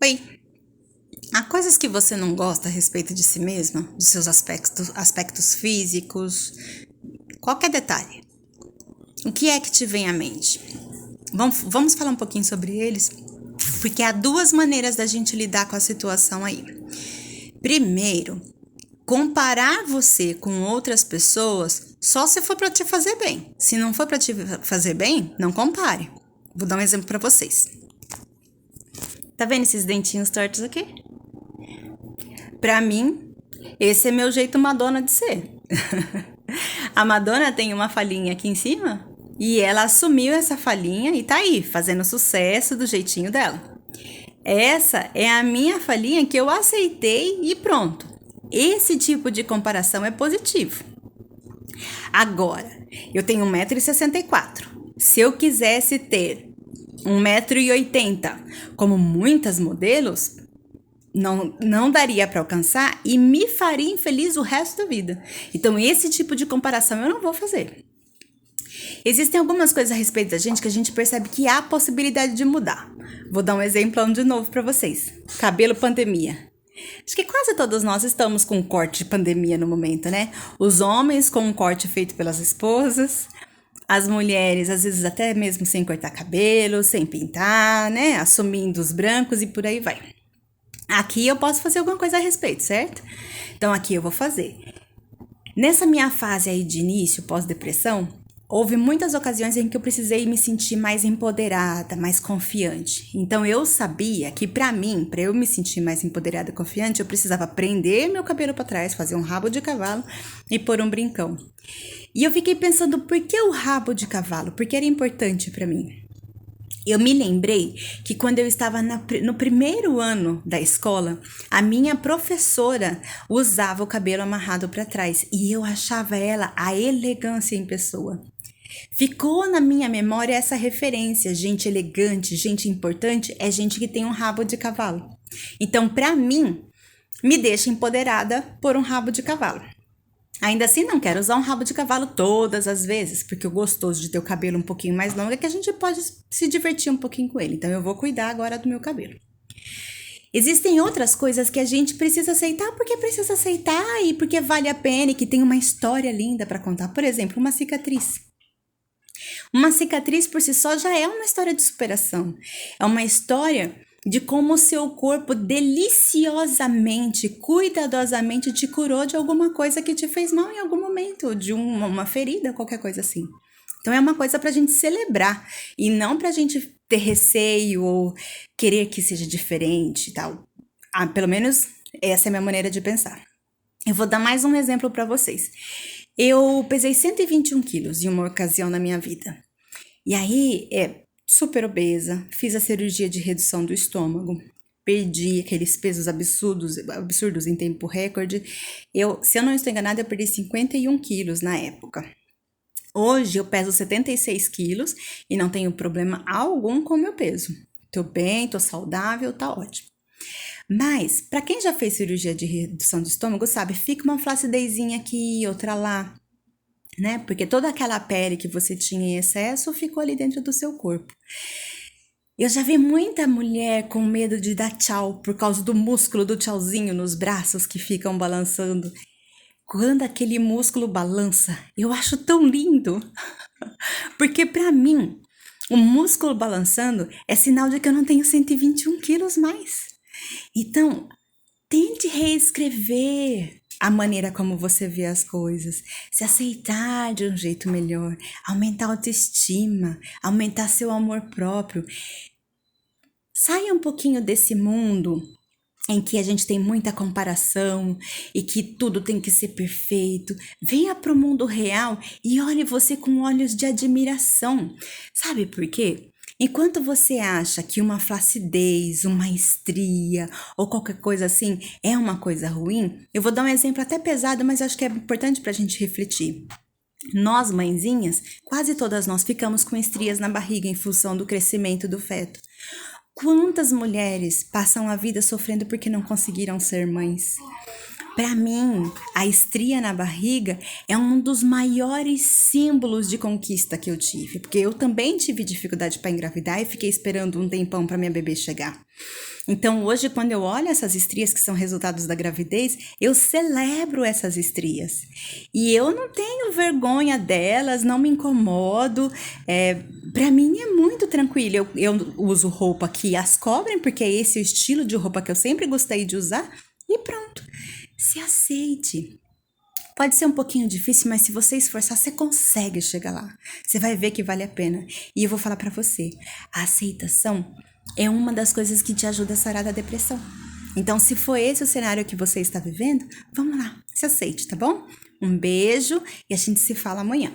Oi, há coisas que você não gosta a respeito de si mesma, dos seus aspectos físicos, qualquer detalhe. O que é que te vem à mente? Vamos falar um pouquinho sobre eles, porque há duas maneiras da gente lidar com a situação aí. Primeiro, comparar você com outras pessoas só se for para te fazer bem. Se não for para te fazer bem, não compare. Vou dar um exemplo para vocês. Tá vendo esses dentinhos tortos aqui? Pra mim, esse é meu jeito Madonna de ser. A Madonna tem uma falhinha aqui em cima e ela assumiu essa falhinha e tá aí, fazendo sucesso do jeitinho dela. Essa é a minha falhinha que eu aceitei e pronto. Esse tipo de comparação é positivo. Agora, eu tenho 1,64 m. Se eu quisesse ter 1,80 m, como muitas modelos, não daria para alcançar e me faria infeliz o resto da vida. Então, esse tipo de comparação eu não vou fazer. Existem algumas coisas a respeito da gente que a gente percebe que há possibilidade de mudar. Vou dar um exemplo de novo para vocês. Cabelo pandemia. Acho que quase todos nós estamos com um corte de pandemia no momento, né? Os homens com um corte feito pelas esposas, as mulheres às vezes até mesmo sem cortar cabelo, sem pintar, né? Assumindo os brancos e por aí vai. Aqui eu posso fazer alguma coisa a respeito, certo? Então aqui eu vou fazer. Nessa minha fase aí de início, pós-depressão, houve muitas ocasiões em que eu precisei me sentir mais empoderada, mais confiante. Então eu sabia que para eu me sentir mais empoderada e confiante, eu precisava prender meu cabelo para trás, fazer um rabo de cavalo e pôr um brincão. E eu fiquei pensando, por que o rabo de cavalo? Porque era importante para mim. Eu me lembrei que quando eu estava no primeiro ano da escola, a minha professora usava o cabelo amarrado para trás e eu achava ela a elegância em pessoa. Ficou na minha memória essa referência, gente elegante, gente importante, é gente que tem um rabo de cavalo. Então, para mim, me deixa empoderada por um rabo de cavalo. Ainda assim, não quero usar um rabo de cavalo todas as vezes, porque o gostoso de ter o cabelo um pouquinho mais longo é que a gente pode se divertir um pouquinho com ele. Então, eu vou cuidar agora do meu cabelo. Existem outras coisas que a gente precisa aceitar porque precisa aceitar e porque vale a pena e que tem uma história linda para contar. Por exemplo, uma cicatriz. Uma cicatriz por si só já é uma história de superação. É uma história de como o seu corpo deliciosamente, cuidadosamente te curou de alguma coisa que te fez mal em algum momento, de uma ferida, qualquer coisa assim. Então é uma coisa pra gente celebrar e não pra gente ter receio ou querer que seja diferente e tal. Pelo menos essa é a minha maneira de pensar. Eu vou dar mais um exemplo pra vocês. Eu pesei 121 quilos em uma ocasião na minha vida. E aí, super obesa, fiz a cirurgia de redução do estômago, perdi aqueles pesos absurdos em tempo recorde. Se eu não estou enganada, eu perdi 51 quilos na época. Hoje eu peso 76 quilos e não tenho problema algum com o meu peso. Tô bem, tô saudável, tá ótimo. Mas, para quem já fez cirurgia de redução do estômago, sabe, fica uma flacidezinha aqui, outra lá, né? Porque toda aquela pele que você tinha em excesso ficou ali dentro do seu corpo. Eu já vi muita mulher com medo de dar tchau por causa do músculo do tchauzinho nos braços que ficam balançando. Quando aquele músculo balança, eu acho tão lindo. Porque para mim, o músculo balançando é sinal de que eu não tenho 121 quilos mais. Então, tente reescrever a maneira como você vê as coisas, se aceitar de um jeito melhor, aumentar a autoestima, aumentar seu amor próprio. Saia um pouquinho desse mundo em que a gente tem muita comparação e que tudo tem que ser perfeito. Venha para o mundo real e olhe você com olhos de admiração. Sabe por quê? Enquanto você acha que uma flacidez, uma estria ou qualquer coisa assim é uma coisa ruim, eu vou dar um exemplo até pesado, mas acho que é importante para a gente refletir. Nós, mãezinhas, quase todas nós ficamos com estrias na barriga em função do crescimento do feto. Quantas mulheres passam a vida sofrendo porque não conseguiram ser mães? Para mim, a estria na barriga é um dos maiores símbolos de conquista que eu tive, porque eu também tive dificuldade para engravidar e fiquei esperando um tempão para minha bebê chegar. Então, hoje, quando eu olho essas estrias que são resultados da gravidez, eu celebro essas estrias. E eu não tenho vergonha delas, não me incomodo. Para mim é muito tranquilo. Eu uso roupa que as cobrem, porque é esse o estilo de roupa que eu sempre gostei de usar. E pronto. Se aceite. Pode ser um pouquinho difícil, mas se você esforçar, você consegue chegar lá. Você vai ver que vale a pena. E eu vou falar pra você, a aceitação é uma das coisas que te ajuda a sarar da depressão. Então, se for esse o cenário que você está vivendo, vamos lá, se aceite, tá bom? Um beijo e a gente se fala amanhã.